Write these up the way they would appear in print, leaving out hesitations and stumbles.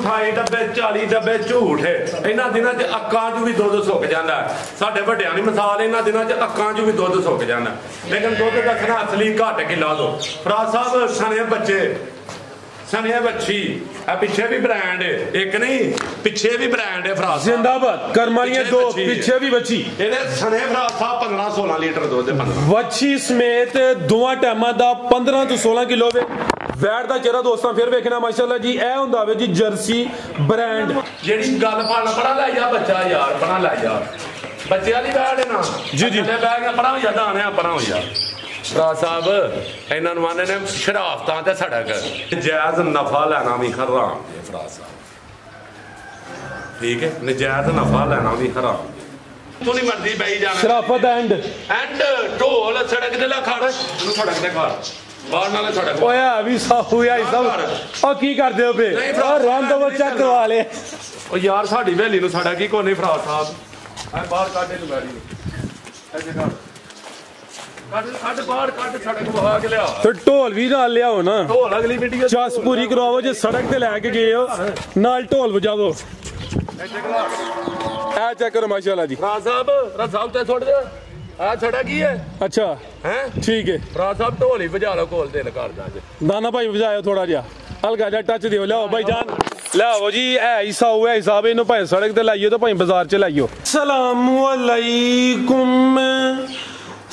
28 ਡੱਬੇ 40 ਡੱਬੇ ਝੂਠ ਹੈ। ਇਹਨਾਂ ਦਿਨਾਂ 'ਚ ਅੱਕਾਂ 'ਚ ਵੀ ਦੁੱਧ ਸੁੱਕ ਜਾਂਦਾ। ਸਾਡੇ ਵੱਡਿਆਂ ਦੀ ਮਿਸਾਲ ਇਹਨਾਂ ਦਿਨਾਂ 'ਚ ਅੱਕਾਂ 'ਚ ਵੀ ਦੁੱਧ ਸੁੱਕ ਜਾਂਦਾ। ਲੇਕਿਨ ਦੁੱਧ ਦੱਸਣਾ ਅਸਲੀ ਘੱਟ ਕੇ ਲਾ ਦੋ। ਫਰਾਜ਼ ਸਾਹਿਬ ਸਣੇ ਬੱਚੇ सनिया बच्ची पिछे भी ब्रांड है, एक नहीं पिछे भी ब्रांड है फराज जिंदाबाद करमालियां दो पिछे भी बच्ची सने फराज साहब 15-16 लीटर दूध बच्ची समेत दोवां टाइमां दा 15 तो 16 किलो वे वैट दा चेहरा दोस्तां फिर वेखना माशाअल्लाह जी ए हुंदा वे जी जर्सी ब्रांड जेड़ी गल फड़ बड़ा लै जा बच्चा यार बड़ा लै जा बच्चे वाली बैठ है ना जी जी बैठ के बड़ा हो जा दाने बड़ा हो जा फराज साहब इन्होंने माने ने शराफतां ते सड़क नजायज नफा लेना भी हराम है फराज साहब ठीक है नजायज नफा लेना भी हराम तू नहीं मर्जी बही जाना शराफत एंड ढोल सड़क ते ला खड़ सड़क ते खड़ बाहर नाले सड़क ओए अभी साफ हुआ सब ओ की करदे हो बे ओ रन दो बच्चा करवा ले ओ यार साडी हवेली नु सड़क ही कोनी फराज साहब आ बाहर काटे तू गाड़ी ऐसे कर ढोल भी नाल लियाओ ना ढोल अगली वीडियो चस पूरी करवाओ जे सड़क ते लेके गए हो नाल ढोल बजाओ ए चेक करो माशाल्लाह जी फराज साहब ते छोड़ दे आ छड़ा की है अच्छा हैं ठीक है फराज साहब ढोल ही बजा लो कोल दिल कर दा दाना भाई बजायो थोड़ा जिहा हल्का जिहा टच दियो लाओ भाई जान लाओ जी है हिसाब इन्हों भाई सड़क ते लाइयो तो भाई बाजार च लाइयो अस्सलाम वालेकुम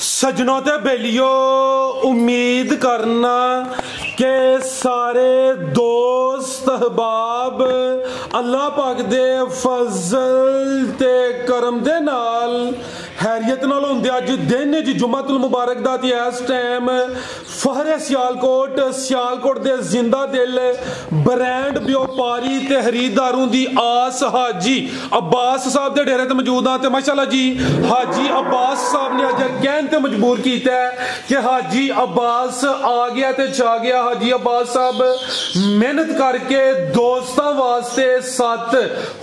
सजनों ते बेलियो उम्मीद करना के सारे दोस्त अहबाब अल्लाह पाक दे फजल ते करम दे नाल हैरियत नाल होंदे अज दिन जी जुम्मतुल मुबारक दा ते इस टाइम फहरे सियालकोट दे जिंदा दिल ब्रांड व्यापारी ते खरीदारों दी आस हाजी अब्बास साहब दे डेरे ते मौजूद हां ते माशाअल्लाह जी हाजी अब्बास साहब ने अज कहन ते मजबूर कीता है कि हाजी अब्बास आ गया ते छा गया। हाजी अब्बास साहब मेहनत करके दोस्तां वास्ते 7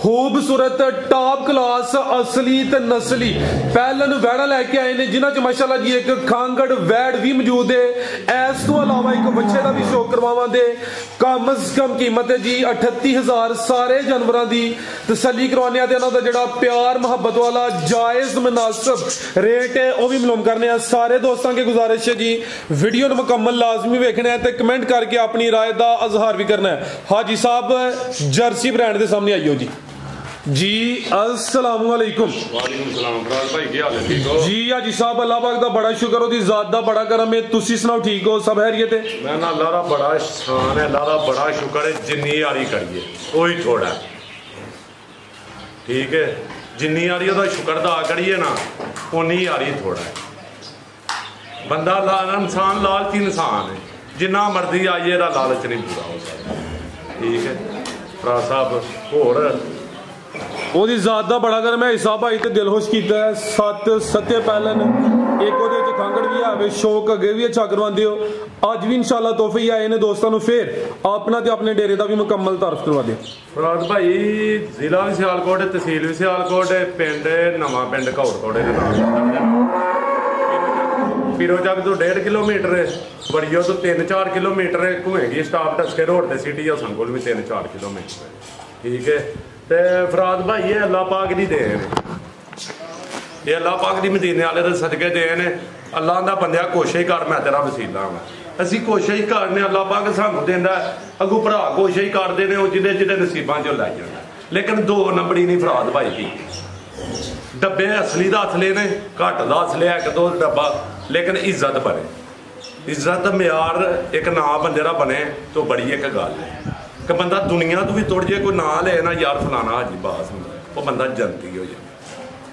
खूबसूरत टॉप क्लास असली ते नस्ली पहलन वैड़ा लेके आए ने जिन्हां च माशाअल्लाह जी एक खांगड़ वैड़ भी मौजूद है। इस तो अलावा एक बच्चे का भी शौक करवावांगे कम से कम कीमत है जी 38,000 सारे जानवरों की तसल्ली करवाने ते इन्हां दा जिहड़ा प्यार मुहब्बत वाला जायज मुनासिब रेट है वह भी मालूम करने सारे दोस्तों की गुजारिश है जी वीडियो मुकम्मल लाजमी वेखना है ते कमेंट करके अपनी राय का इजहार भी करना है। हाजी साहब जर्सी ब्रांड के सामने आइयो जी अस्सलाम वालेकुम जी हाजी साहब अल्लाह पाक दा बड़ा शुक्र ओदी जात दा बड़ा करम है तुसी सुनाओ ठीक हो सब खैरियत है मैं ना अल्लाह दा बड़ा शान है अल्लाह दा बड़ा शुक्र है जिन्नी यारी करिए कोई थोड़ा ठीक है जिन्नी यारी ओदा शुक्र अदा करिए ना उन्नी यारी थोड़ा है बंदा इंसान लालची इंसान है जिन्ना मर्जी आइए दा लालच नहीं पूरा हो सकता ठीक है फराज साहब होर ओदी जात दा बड़ा करम है हिसाब भाई ते दिल खुश कीता है 7 सत्ते पहलन एक ओदे च खांगड़ भी आवे शौक अगे भी अच्छा करवांदे हो अज भी इंशाल्लाह तोहफे आए ने दोस्तों नु फिर अपना ते अपने डेरे दा भी मुकम्मल तारफ करवा दे। फराज भाई जिला भी सियालकोट तहसील भी सियालकोट पिंड नवा पिंड घौड़कोटे दे नाम पीरो जग तो 1.5 किलोमीटर है बड़ियो तो 3-4 किलोमीटर है घुएगी स्टाफ टस्के रोड ते सिटी हसन कोल भी 3-4 किलोमीटर है ठीक है। ते फराज भाई ये अल्लाह पाक दी देन ये अल्लाह पाक दी मदीने वाले दे सदके देन अल्लाह दा बंदिया कोशिश कर मैं तेरा वसीला हां असी कोशिश करने अल्लाह पाक सानू देंदा अगू भरा कोशिश करदे ने जिदे जिदे नसीबां चों लै जांदा लेकिन 2 नंबरी नहीं फराज भाई की डब्बे असली दा असले ने घट दा असले 1-2 डब्बा लेकिन इज्जत बने इज्जत म्यार एक ना बंदे दा बने तो बड़ी एक गल है कि बंदा दुनिया तो भी तुड़ जाए कोई ना ले ना यार फलाना हाजी बास वो बंदा जनती हो जाए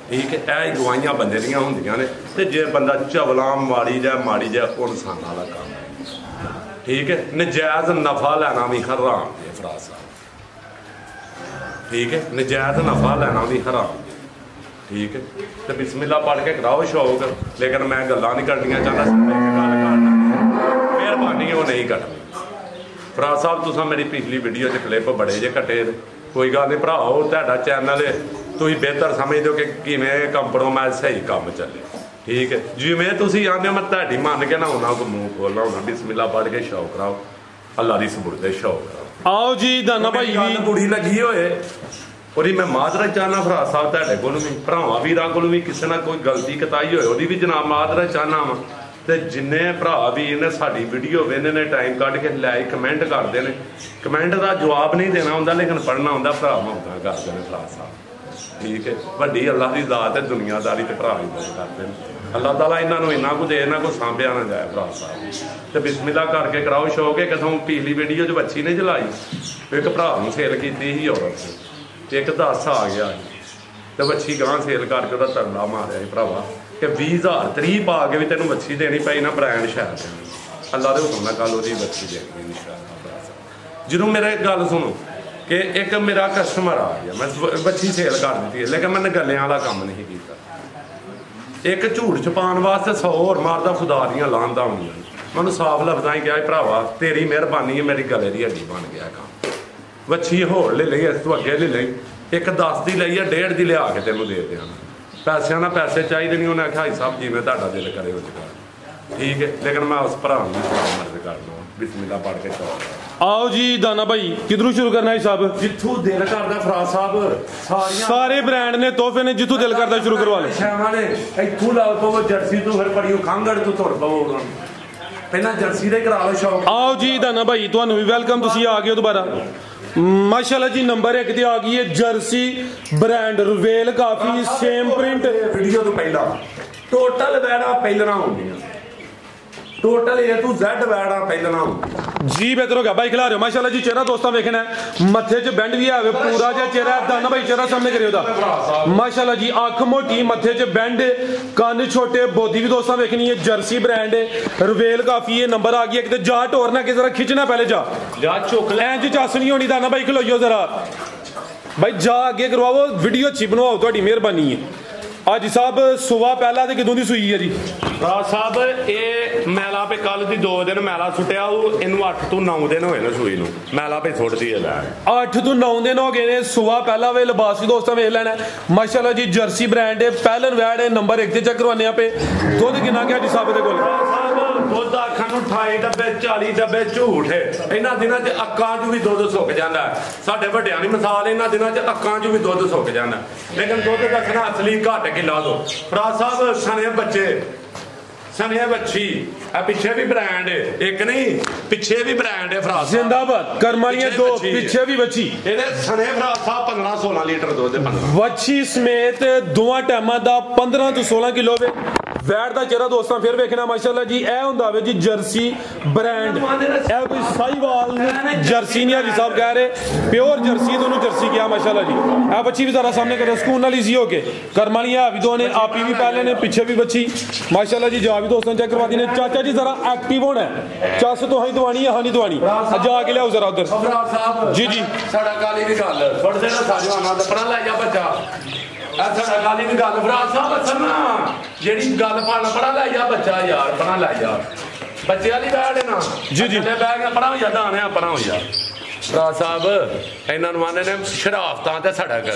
ठीक है यह गवाइयां बंदे दियां होंदियां ने ते जे बंदा चवला माड़ी जाए वो इंसान वाला काम है ठीक है नजायज नफा लेना भी हराम है फराज साहब ठीक है नजायज नफा लेना भी हराम है ठीक है तो बिस्मिल्लाह पढ़ के कराओ शौक लेकिन मैं गल्लां नहीं करनियां चाहता गल करना मेहरबानी वो नहीं करनी। फराज साहब तुसा मेरी पिछली वीडियो च क्लिप बड़े जे कटे कोई गल नहीं भराओ तुहाडा चैनल तुसीं बेहतर समझदे हो कि किवें कंप्रोमाइज सही काम चले ठीक है जिवें तुसीं आंदे मैं तुहाडी मन के ना होना को मुंह खोलना होना बिस्मिल्लाह पढ़ के शौक कराओ अल्लाह दी सबुरदे शौक कराओ। आओ जी दाना भाई भी ਕੁੜੀ ਲੱਗੀ ਹੋਏ ਉਹਦੀ ਮੈਂ ਮਾਦਰਾ ਚਾਹਨਾ ਭਰਾ ਸਾਹਿਬ ਤੁਹਾਡੇ ਕੋਲ ਵੀ ਭਰਾਵਾਂ ਵੀਰਾਂ ਕੋਲ ਵੀ ਕਿਸੇ ਨਾਲ ਕੋਈ ਗਲਤੀ ਕਤਾਈ ਹੋਏ ਉਹਦੀ ਵੀ ਜਨਾਬ ਮਾਦਰਾ ਚਾਹਨਾ ਵਾ ਤੇ ਜਿੰਨੇ ਭਰਾ ਵੀਰ ਨੇ ਸਾਡੀ ਵੀਡੀਓ ਵੇਖਦੇ ਨੇ ਟਾਈਮ ਕੱਢ ਕੇ ਲਾਈਕ ਕਮੈਂਟ ਕਰਦੇ ਨੇ ਕਮੈਂਟ ਦਾ ਜਵਾਬ ਨਹੀਂ ਦੇਣਾ ਹੁੰਦਾ ਲੇਕਿਨ ਪੜ੍ਹਨਾ ਹੁੰਦਾ ਭਰਾ ਮੌਕਾ ਕਰਦੇ ਨੇ ਭਰਾ ਸਾਹਿਬ ਠੀਕ ਹੈ ਵੱਡੀ ਅੱਲਾਹ ਦੀ ਜ਼ਾਤ ਹੈ ਦੁਨੀਆਦਾਰੀ ਤੇ ਭਰਾ ਹੀ ਬਹੁਤ ਕਰਦੇ ਨੇ ਅੱਲਾਹ ਤਾਲਾ ਇਹਨਾਂ ਨੂੰ ਇੰਨਾ ਕੁ ਦੇ ਇਹਨਾਂ ਕੋ ਸਾਂਭਿਆ ਨਾ ਜਾਏ ਭਰਾ ਸਾਹਿਬ ਤੇ ਬਿਸਮਿਲ੍ਲਾ ਕਰਕੇ ਕਰਾਓ ਸ਼ੌਕ ਹੈ ਕਦੋਂ ਪਿਛਲੀ ਵੀਡੀਓ 'ਚ ਬੱਚੀ ਨੇ ਜਲਾਈ ਇੱਕ ਭਰਾ ਨੂੰ ਸੇਲ ਕੀਤੀ ਸੀ ਔਰਤ ਇੱਕ 10 ਆ ਗਿਆ ਤੇ ਵੱਛੀ ਗਾਂ ਸੇਲ ਕਰਕੇ ਉਹਦਾ ਤਰਲਾ ਮਾਰਿਆ ਸੀ ਭਰਾਵਾ ਕਿ 20,000 30 ਪਾ ਕੇ ਵੀ ਤੈਨੂੰ ਵੱਛੀ ਦੇਣੀ ਪਈ ਨਾ ਬ੍ਰਾਂਡ ਸ਼ਾਇਦ ਅੱਲਾ ਦੇ ਹੁਕਮ ਨਾਲ ਕੱਲ ਉਹਦੀ ਵੱਛੀ ਦੇਣੀ ਇਨਸ਼ਾਅੱਲਾ ਜਦੋਂ ਮੇਰੇ ਗੱਲ ਸੁਣੋ ਕਿ ਇੱਕ ਮੇਰਾ ਕਸਟਮਰ ਆ ਗਿਆ ਮੈਂ ਵੱਛੀ ਸੇਲ ਕਰ ਦਿੱਤੀ ਲੇਕਿਨ ਮੈਂ ਗੱਲਿਆਂ ਵਾਲਾ ਕੰਮ ਨਹੀਂ ਕੀਤਾ ਇੱਕ ਝੂਠ ਛਪਾਉਣ ਵਾਸਤੇ 100 ਹੋਰ ਮਾਰਦਾ ਖੁਦਾ ਦੀਆਂ ਲਾਂਦਾ ਹੁੰਦੀਆਂ ਮੈਨੂੰ ਸਾਫ਼ ਲਫ਼ਜ਼ਾਂ ਹੀ ਕਿਹਾ ਭਰਾਵਾ ਤੇਰੀ ਮਿਹਰਬਾਨੀ ਹੈ ਮੇਰੀ ਗਲੇ ਦੀ ਹੱਡੀ ਬਣ ਗਿਆ ਕੰਮ ਵੱਛੀ ਹੋਰ ਲੈ ਲਈ ਇਸ ਤੋਂ ਅੱਗੇ ਲੈ ਲਈ ਇੱਕ 10 ਦੀ ਲਈ ਆ 1.5 ਦੀ ਲਿਆ ਕੇ ਤੈਨੂੰ ਦੇ ਦਿਆਂ ਪੈਸਿਆਂ ਨਾਲ ਪੈਸੇ ਚਾਹੀਦੇ ਨਹੀਂ ਉਹਨੇ ਆਖਿਆ ਸਾਹਿਬ ਜਿਵੇਂ ਤੁਹਾਡਾ ਦਿਲ ਕਰੇ ਉਹ ਜਗਾ ਠੀਕ ਹੈ ਲੇਕਿਨ ਮੈਂ ਉਸ ਭਰਾ ਨੂੰ ਮਦਦ ਕਰਦਾ ਬਿਸਮਿਲ੍ਲਾ ਪੜ੍ਹ ਕੇ ਚੱਲਦਾ आओ जी दाना भाई किधरों शुरू करना है साहब ਜਿੱਥੋਂ ਦਿਲ ਕਰਦਾ ਫਰਾਜ਼ ਸਾਹਿਬ सारे ब्रांड ने तोहफे ने जिथों दिल करता शुरू करवा लो ਸ਼ਾਮਾਂ ਨੇ ਇੱਥੋਂ ਲਾ ਪਵੋ ਜਰਸੀ ਤੋਂ ਫਿਰ ਪੜਿਓ ਖਾਂਗੜ ਤੋਂ ਤੁਰ ਪਵੋ ਪਹਿਲਾਂ ਜਰਸੀ ਦੇ ਕਰਾ ਲਓ ਸ਼ੌਕ आओ जी दाना भाई ਤੁਹਾਨੂੰ ਵੀ ਵੈਲਕਮ ਤੁਸੀਂ ਆ ਗਏ ਹੋ ਦੁਬਾਰਾ माशाल्लाह जी नंबर 1 ਤੇ ਆ ਗਈ ਹੈ ਜਰਸੀ ਬ੍ਰਾਂਡ ਰਵੇਲ ਕਾਫੀ ਸੇਮ ਪ੍ਰਿੰਟ ਵੀਡੀਓ ਤੋਂ ਪਹਿਲਾਂ ਟੋਟਲ ਵੈੜਾ ਪਹਿਲਣਾ ਹੁੰਦੀਆਂ टोटल A to Z वैड़ा पहलना जी बेहतर हो गया भाई खिला रहे हो माशाल्लाह जी चेहरा दोस्तों देखना है मथे च बैंड भी है पूरा जो चेहरा दाना भाई चेहरा सामने करियो दा माशाल्लाह जी अख मोटी मथे च बैंड कान छोटे बोधी भी दोस्तों देखनी है जर्सी ब्रांड है रवेल काफी है नंबर आ गया कि जा टोरना कि जरा खिंचना पहले जा चुक इंज चस नहीं होनी दाना भाई खलोइयो जरा भाई जा आगे करवाओ वीडियो अच्छी बनवाओ थोड़ी मेहरबानी है आज साहब सुबह पहला तो कितों की सुई है जी ਰਾਜ ਸਾਹਿਬ ਇਹ ਮੈਲਾ ਪੇ ਕੱਲ ਦੀ 2 ਦਿਨ ਮੈਲਾ ਸੁੱਟਿਆ ਉਹ ਇਹਨੂੰ 8 ਤੋਂ 9 ਦਿਨ ਹੋਏ ਨੇ ਸੂਈ ਨੂੰ ਮੈਲਾ ਪੇ ਸੁੱਟਦੀ ਹੈ ਲੈ 8 ਤੋਂ 9 ਦਿਨ ਹੋ ਗਏ ਨੇ ਸੁਬਹ ਪਹਿਲਾ ਵੇ ਲਿਬਾਸ ਵੀ ਦੋਸਤਾਂ ਵੇਖ ਲੈਣਾ ਮਾਸ਼ਾਅੱਲਾ ਜੀ ਜਰਸੀ ਬ੍ਰਾਂਡ ਹੈ ਪਹਿਲਨ ਵੈੜ ਹੈ ਨੰਬਰ 1 ਤੇ ਚੈੱਕ ਕਰਵਾਨੇ ਆਪੇ ਦੁੱਧ ਕਿੰਨਾ ਗਿਆ ਜੀ ਸਾਹਿਬ ਦੇ ਕੋਲ ਦੁੱਧ ਆਖਾਂ ਨੂੰ 28 ਡੱਬੇ 40 ਡੱਬੇ ਝੂਠ ਹੈ ਇਹਨਾਂ ਦਿਨਾਂ 'ਚ ਅੱਕਾਂ 'ਚ ਵੀ ਦੁੱਧ ਸੁੱਕ ਜਾਂਦਾ ਸਾਡੇ ਵੱਡਿਆਂ ਦੀ ਮਿਸਾਲ ਇਹਨਾਂ ਦਿਨਾਂ 'ਚ ਅੱਕਾਂ 'ਚ ਵੀ ਦੁੱਧ ਸੁੱਕ ਜਾਂਦਾ ਲੇਕਿਨ ਦੁੱਧ ਦੱਸਣਾ ਅਸਲੀ ਘੱਟ ਕੇ ਲਾ ਦੋ ਫਰਾਜ਼ ਸਾਹਿਬ ਸਣੇ ਬੱਚੇ सनिया बच्ची पीछे भी ब्रांड है एक नहीं पीछे भी ब्रांड है फराज जिंदाबाद करमानिया दो पीछे भी बच्ची सने फराज साहब 15-16 लीटर दूध बच्ची समेत दोवां टाइमां दा 15 ਤੋਂ 16 किलो वे वैट दा चेहरा दोस्तों फिर वेखना माशाल्लाह जी ए हुंदा वे जी जर्सी ब्रांड ए कोई साहिवाल जर्सी नहीं हाजी साहब कह रहे प्योर जर्सी दोनों जर्सी क्या माशाल्लाह जी ए बच्ची भी जरा सामने करे सुकून नाल इजी होके करमानिया भी दो ने आपी भी पहले ने पीछे भी बच्ची माशाल्लाह जी जा भी दोस्तों चेक करवा दी ने चाचा जी जरा एक्टिव होना है चस तो ही दवानी है हां नहीं दवानी जा के लियाओ जरा उधर फराज साहब जी जी साडा काली दी गल थोड़े देर साजवाना ते पढ़ा ले जा बच्चा साडा काली दी गल फराज साहब असलना जेड़ी गल पढ़ा ले जा बच्चा यार पढ़ा ले जा बच्चे वाली बैठ ना जी जी बैठ के पढ़ा हो जा दाने पढ़ा हो जा ਫਰਾਜ਼ ਸਾਹਿਬ ਇਹਨਾਂ ਨੂੰ ਆਂਦੇ ਨੇ ਸ਼ਰਾਫਤਾਂ ਤੇ ਸੜਕ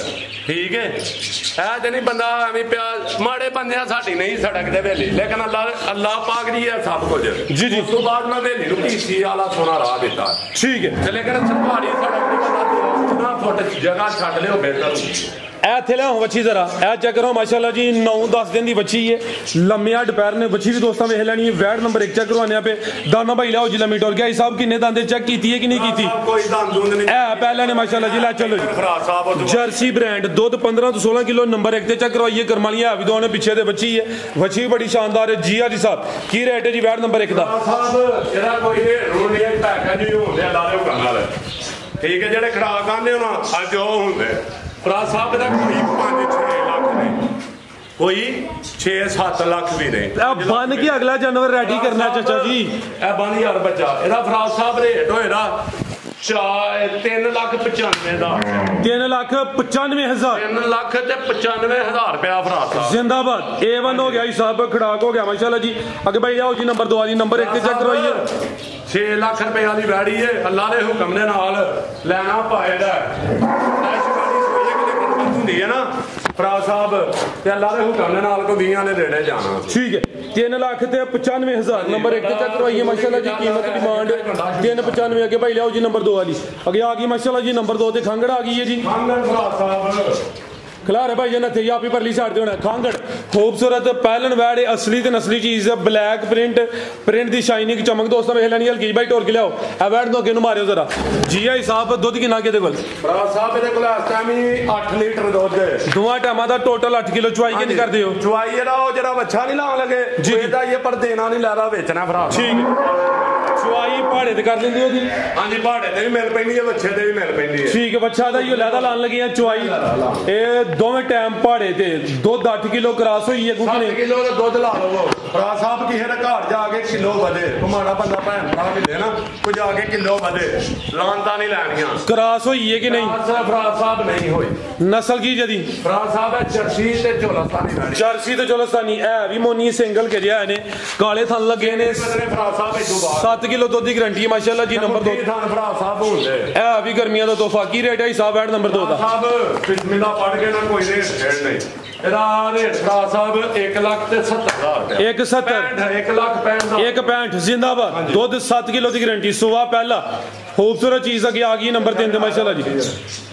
ਠੀਕ ਹੈ ਇਹ ਤੇ ਨਹੀਂ ਬੰਦਾ ਐਵੇਂ ਪਿਆ ਮਾੜੇ ਬੰਦਿਆਂ ਸਾਡੀ ਨਹੀਂ ਸੜਕ ਦੇ ਵੇਲੇ ਲੇਕਿਨ ਅੱਲਾਹ ਪਾਕ ਦੀ ਹੈ ਸਭ ਕੁਝ ਜੀ ਜੀ ਉਸ ਤੋਂ ਬਾਅਦ ਮੈਂ ਵੇਲੇ ਨੂੰ ਪੀਸੀ ਵਾਲਾ ਸੋਨਾ ਰਾਹ ਦਿੱਤਾ ਠੀਕ ਹੈ ਤੇ ਲੇਕਿਨ ਸਰਕਾਰੀ ਸੜਕ ਦੀ ਬੰਦਾ 2 ਫੁੱਟ ਜਗ੍ਹਾ ਛੱਡ ਲਿਓ ਬਿਹਤਰ ए थे लिया बच्ची जरा ए चेक करो माशाल्लाह जी 9-10 दिन की बच्ची है लम्बिया दोपहर ने बच्ची भी दोस्तों वेख लैनी है वैट नंबर 1 चेक करवाने पे दाना भाई लाओ जी लम्बी टोर क्या साहब किन्ने दांदे चेक की है कि नहीं की कोई दंद दूंद नहीं ए पहले ने माशाल्लाह जी ला चलो जी जर्सी ब्रांड दूध 15 ਤੋਂ 16 किलो नंबर 1 ਤੇ चेक करवाइए करमालियां है भी दोने पीछे दे बच्ची है बच्ची बड़ी शानदार है जी हाजी साहब की रेट है जी वैट नंबर 1 ਦਾ साहब ਇਹਦਾ ਕੋਈ ਰੂਲ ਨਹੀਂ ਪੈਕੇਜ ਹੀ ਹੁੰਦੇ ਲਾ ਲਿਓ ਕਰਨ ਵਾਲੇ ਠੀਕ ਹੈ ਜਿਹੜੇ ਖਰਾਕ ਆਂਦੇ ਹੋ ਨਾ ਅੱਜ ਉਹ ਹੁੰਦੇ ਫਰਾਜ਼ ਸਾਹਿਬ ਦਾ ਕੋਈ 5-6 ਲੱਖ ਨੇ ਕੋਈ 6-7 ਲੱਖ ਵੀ ਨੇ ਬਨ ਕੇ ਅਗਲਾ ਜਾਨਵਰ ਰੈਡੀ ਕਰਨਾ ਚਾਚਾ ਜੀ ਇਹ ਬਨ ਯਾਰ ਬੱਚਾ ਇਹਦਾ ਫਰਾਜ਼ ਸਾਹਿਬ ਰੇਟ ਹੋਏਗਾ 3,95,000 ਦਾ 3,95,000 3,95,000 रुपया फराज साहब जिंदाबाद A1 हो गया जी साहब खड़ाक हो गया माशाल्लाह जी अगे भाई आओ जी नंबर 2 वाली नंबर 1 ਤੇ ਚੈੱਕ ਕਰਵਾਈਏ 6 ਲੱਖ ਰੁਪਏ ਵਾਲੀ ਵੈੜੀ ਏ ਅੱਲਾ ਦੇ ਹੁਕਮ ਦੇ ਨਾਲ ਲੈਣਾ ਪਾਏਦਾ ਹੁੰਦੀ ਹੈ ਨਾ ਫਰਾਜ਼ ਸਾਹਿਬ ਤੇ ਅੱਲਾ ਦੇ ਹੁਕਮ ਦੇ ਨਾਲ ਕੋ 20 ਦੇ ਨੇੜੇ ਜਾਣਾ ਠੀਕ ਹੈ 3,95,000 नंबर 1 चेक करवाइए माशाल्लाह जी। कीमत डिमांड 395 अगे भाई लियाओ जी नंबर 2 वाली अगे आ गई माशाल्लाह जी। नंबर 2 ते खांगड़ आ गई है जी। खिला रहे भाई जन थे आप ही परली साइड होना खांगड़ खूबसूरत पहलन वैड असली ते नस्ली चीज है। ब्लैक प्रिंट दी शाइनिंग चमक दोस्तों वेख लैनी हल्की भाई टोर के लियाओ ए वैड तो अगे मारियो जरा जी आई साहब। दुध किन्ना के कोल साहब इहदे कोल इस टाइम 8 लीटर दुध दोवां टाइमां दा टोटल 8 किलो चवाई किन्नी करदे हो? चवाई जरा बच्चा नहीं लाने लगे जी ਇਹਦਾ ਇਹ ਪਰ ਦੇਣਾ ਨਹੀਂ ਲੈਦਾ ਵੇਚਣਾ ਭਰਾ। ठीक चवाई पहाड़े ते कर लेंदे हो जी? हाँ जी पहाड़े ते भी मिल पैंदी है बच्चे ते भी मिल पैंदी है। ठीक है बच्चा दा यो लैदा लान लगे चवाई ए दोवें टाइम पहाड़े ते दुध 8 किलो क्रॉस होई है क्योंकि 7 किलो ਦਾ ਦੁੱਧ ਲਾ ਲਵੋ ਭਰਾ ਸਾਹਿਬ ਕਿਸੇ ਦੇ ਘਰ ਜਾ ਕੇ ਕਿਲੋ ਵਧੇ ਮਾੜਾ ਬੰਦਾ ਭੈਣ ਭਰਾ ਮਿਲੇ ਨਾ ਕੋਈ ਜਾ ਕੇ ਕਿਲੋ ਵਧੇ ਲਾਂਤਾ ਨਹੀਂ ਲੈਣੀਆਂ। क्रॉस होई है कि नहीं? ਭਰਾ ਸਾਹਿਬ ਨਹੀਂ ਹੋਈ। नस्ल की जदी ਭਰਾ ਸਾਹਿਬ ਹੈ ਜਰਸੀ ਤੇ ਝੋਲਾਸਤਾਨੀ ਵੈੜੀ। जर्सी ते चोलस्तानी है भी मोनी सिंगल के जिहा ने काले थन लगे ने ਭਰਾ ਸਾਹਿਬ ਇਦੋਂ ਬਾਅਦ 7 किलो दुध की गारंटी है माशाल्लाह जी। नंबर 2 ਥਾਨ ਭਰਾ ਸਾਹਿਬ ਹੁੰਦੇ है भी गर्मियां ਦਾ ਤੋਹਫਾ ਕੀ ਰੇਟ ਹੈ ਹਿਸਾਬ ਐਡ ਨੰबर 2 ਦਾ? ਸਾਹਿਬ ਬਿਸਮਿਲ੍ਲਾ ਪੜ ਕੇ ਨਾ ਕੋਈ ਰੇਟ ਛੇੜ ਨਹੀਂ। ਇਹਦਾ ਰੇਟ ਭਰਾ ਸਾਹਿਬ 1,70,000 ਰੁਪਏ 1,70 1,65,000 1,65 जिंदाबाद दुध 7 किलो की गारंटी सुबह पहला खूबसूरत चीज अगे आ गई नंबर 3 ते माशाल्लाह जी।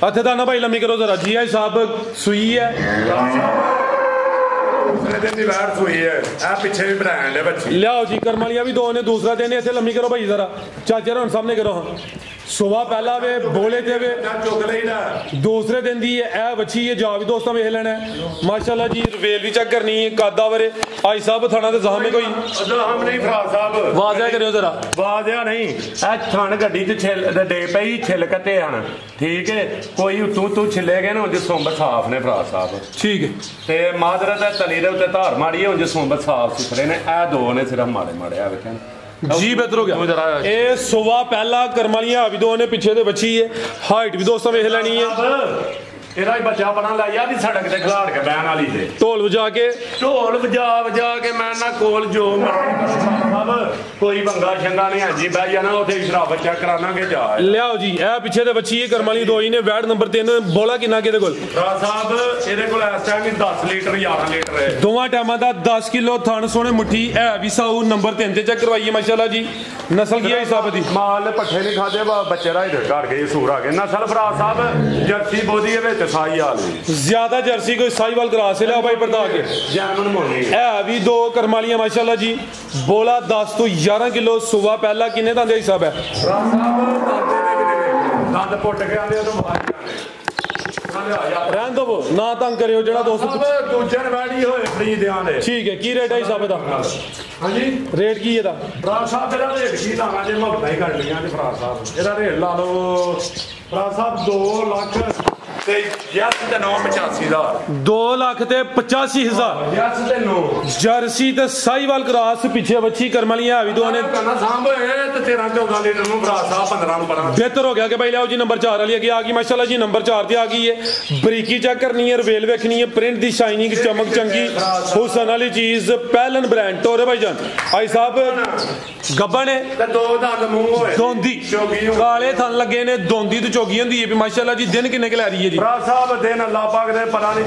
हथे दाना भाई लम्मी करो जरा जी आई साहब सुई है दिन की वैट सुई है ए पीछे भी ब्रांड है बच्ची लियाओ जी करमालिया भी 2 ने दूसरा दिन इतने लम्मी करो भाई जरा चाचे रन सामने करो। हाँ सुबह पहला वे बोले थे वे चुक ले दूसरे दिन दी ए बच्ची है जा भी दोस्तों वेख लेना है माशाल्लाह जी। वेल भी चेक करनी है कादा वरे आई साहब थाना ते जहां में कोई हम नहीं भरा साहब वाज़ा करियो जरा वाज़ा नहीं ए थान गड्डी च छिल डे पई छिल कते हन ठीक है कोई तू छिले गए ना उंज सुंब साफ ने भरा साहब ठीक है ते मादर ते तली दे उत्ते धार माड़ी है उंज सुंब साफ सुथरे ने ए 2 ने सिर्फ माड़े माड़े आ वेखन जी बेहतर हो गया। ए सुबह पहला करमालिया भी 2 ने पीछे ते बची है हाइट भी दोस्तों वेख लेनी है। ਇਹਦਾ ਹੀ ਬੱਚਾ ਬਣਾ ਲਾਇਆ ਵੀ ਸੜਕ ਤੇ ਖਿਲਾੜ ਕੇ ਬਹਿਣ ਵਾਲੀ ਤੇ ਢੋਲ ਵਜਾ ਕੇ ਮੈਂ ਨਾ ਕੋਲ ਜੋ ਮਰਜ਼ੀ ਕੋਈ ਬੰਗਾ ਸ਼ੰਗਾ ਨਹੀਂ ਹੈ ਜੀ ਬਹਿ ਜਾਣਾ ਉੱਥੇ ਸ਼ਰਾਬ ਬੱਚਾ ਕਰਾਵਾਂਗੇ ਜਾ ਲਿਆਓ ਜੀ ਇਹ ਪਿੱਛੇ ਤੇ ਬੱਚੀ ਹੈ ਕਰਮਾਲੀ 2 ਹੀ ਨੇ ਵੈਟ ਨੰਬਰ 3 ਬੋਲਾ ਕਿੰਨਾ ਕਿਹਦੇ ਕੋਲ? ਭਰਾ ਸਾਹਿਬ ਇਹਦੇ ਕੋਲ ਇਸ ਟਾਈਮ ਵੀ 10 ਲੀਟਰ 11 ਲੀਟਰ ਹੈ ਦੋਵਾਂ ਟਾਈਮਾਂ ਦਾ 10 ਕਿਲੋ ਥਣ ਸੋਹਣੇ ਮੁੱਠੀ ਹੈ ਵੀ ਸਾਊ ਨੰਬਰ 3 ਤੇ ਚੈੱਕ ਕਰਵਾਈਏ ਮਾਸ਼ਾਅੱਲਾ ਜੀ। ਨਸਲ ਕੀ ਹੈ ਹਿਸਾਬ ਦੀ? ਮਾਲ ਪੱਠੇ ਨਹੀਂ ਖਾਦੇ ਬੱਚੇ ਰਾਈ ਦੇ ਘਰ ਗਏ ਸੂਰ ਆ ਗਏ ਨਸਲ ਭਰਾ ਸਾਹਿਬ ਜਰਸੀ ਬੋਦੀ ਵਿੱਚ ਸਾਈ ਹਾਲ ज्यादा जर्सी कोई साहिवाल क्रॉस से लिया भाई पर्दा के जैमन मोनी है भी 2 करमालियां माशाल्लाह जी। बोला 10 तो 11 किलो सुबह पहला किन्ने दांदे हिसाब है? दंद पुट के आंदे तो रहन दो ना तंग करियो जेड़ा दोस्त दूजे वैडी होए खरीद आंदे ठीक है की रेट है हिसाब दा? हां जी रेट की है दा? भरा साहब एदा रेट की लाना जे मोहब्बत ही कर लिया जे भरा साहब एदा रेट ला लो भरा साहब 2 लाख ਤੇ ਯਸ ਤੇ 985,000 2 ਲੱਖ ਤੇ 85,000 ਯਸ ਤੇ 9 ਜਰਸੀ ਤੇ ਸਾਈਵਾਲ ਕਰਾਸ ਪਿੱਛੇ ਬੱਚੀ ਕਰਮਲੀਆਂ ਵੀ ਦੋ ਨੇ ਕਹਿੰਦਾ ਸਾਂਭ ਹੋਏ ਤੇ 13-14 ਲੀਟਰ ਨੂੰ ਭਰਾ ਸਾਹਿਬ 15 ਨੂੰ ਬਣਾ ਬਿਹਤਰ ਹੋ ਗਿਆ ਕਿ ਭਾਈ ਲਿਆਓ ਜੀ ਨੰबर 4 ਵਾਲੀ ਅੱਗੇ ਆ ਗਈ ਮਾਸ਼ਾਅੱਲਾ ਜੀ। ਨੰबर 4 ਤੇ ਆ ਗਈ ਹੈ ਬਰੀਕੀ ਚੈੱਕ ਕਰਨੀ ਹੈ ਰਵੇਲ ਵੇਖਣੀ ਹੈ ਪ੍ਰਿੰਟ ਦੀ ਸ਼ਾਈਨਿੰਗ ਚਮਕ ਚੰਗੀ ਹੁਸਨ ਵਾਲੀ ਚੀਜ਼ ਪਹਿਲਨ ਬ੍ਰਾਂਡ ਟੋਰੇ ਭਾਈ ਜਾਨ ਆਈ ਸਾਹਿਬ ਗੱਬਾ ਨੇ ਤੇ 2 ਦੰਦ ਮੂੰਹ ਹੋਏ ਦੋਂਦੀ ਕਾਲੇ ਥਣ ਲੱਗੇ ਨੇ ਦੋਂਦੀ ਤੇ ਚੋਗੀ ਹੁੰਦੀ ਹੈ ਵੀ ਮਾਸ਼ਾਅੱਲਾ ਜੀ। ਦਿਨ ਕਿੰਨੇ ਕਿ ਲੈ ਰਹੀ ਹੈ ਜੀ? ਭਰਾ ਸਾਹਿਬ ਦਿਨ ਅੱਲਾਹ ਪਾਕ ਦੇ ਪਤਾ ਨਹੀਂ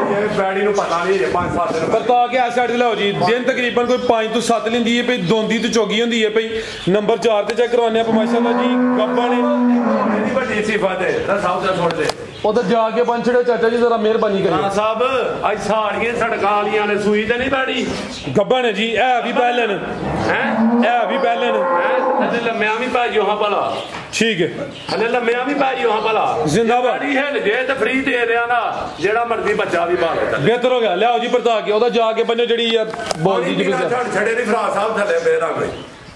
ਇਹ ਬੈਡੀ ਨੂੰ ਪਤਾ ਨਹੀਂ ਜੇ 5-7 ਦਿਨ ਪਤਾ ਕਿ ਆ ਸਾਈਡ ਤੇ ਲਾਓ ਜੀ ਦਿਨ ਤਕਰੀਬਨ ਕੋਈ 5 ਤੋਂ 7 ਲੈਂਦੀ ਹੈ ਭਈ ਦੋਂਦੀ ਤੇ ਚੋਗੀ ਹੁੰਦੀ ਹੈ ਭਈ। ਨੰਬਰ 4 ਤੇ ਚੈੱਕ ਕਰਵਾਉਂਦੇ ਆਪਾਂ ਮਾਸ਼ਾਅੱਲਾ ਜੀ। ਗੱਬਾ ਨੇ ਇਹਦੀ ਵੱਡੀ ਸਿਫਤ ਹੈ ਤਾਂ ਸਭ ਤੋਂ ਛੋੜ ਦੇ ਉਧਰ ਜਾ ਕੇ ਬੰਨ ਛੜਿਓ ਚਾਚਾ ਜੀ ਜ਼ਰਾ ਮਿਹਰਬਾਨੀ ਕਰਿਓ। ਹਾਂ ਸਾਹਿਬ ਅੱਜ ਸਾੜੀਆਂ ਸੜਕਾਂ ਵਾਲੀਆਂ ਨੇ ਸੂਈ ਤੇ ਨਹੀਂ ਬੈੜੀ ਗੱਬਾ ਨੇ ਜੀ ਇਹ ਵੀ ਪਹਿਲਨ ਹੈ ਇਹ ਵੀ ਪਹਿਲਨ ਹਲੇ ਲੰਮਿਆਂ ਵੀ ਭਾਜੋ ਹਾਂ ਭਲਾ ਠੀਕ ਹੈ ਹਲੇ ਲੰਮਿਆਂ ਵੀ ਭਾਜੋ ਹਾਂ ਭਲਾ ਜ਼ਿੰਦਾਬਾਦ ਹਿੱਲ ਜੇ ਤੇ ਫ੍ਰੀ ਦੇ ਦਿਆਂ ਨਾ ਜਿਹੜਾ ਮਰਜ਼ੀ ਬੱਚਾ ਵੀ ਭਾਲ ਲੈ ਬਿਹਤਰ ਹੋ ਗਿਆ ਲਿਆਓ ਜੀ ਪਰਤਾ ਕੇ ਉਹਦਾ ਜਾ ਕੇ ਬੰਨੋ ਜਿਹੜੀ ਯਾਰ ਬੋਲਦੀ ਜੀ ਛੜੇ ਦੀ ਭਰਾ ਸਾਹਿਬ ਥੱਲੇ ਮੇਰਾ ਕੋਈ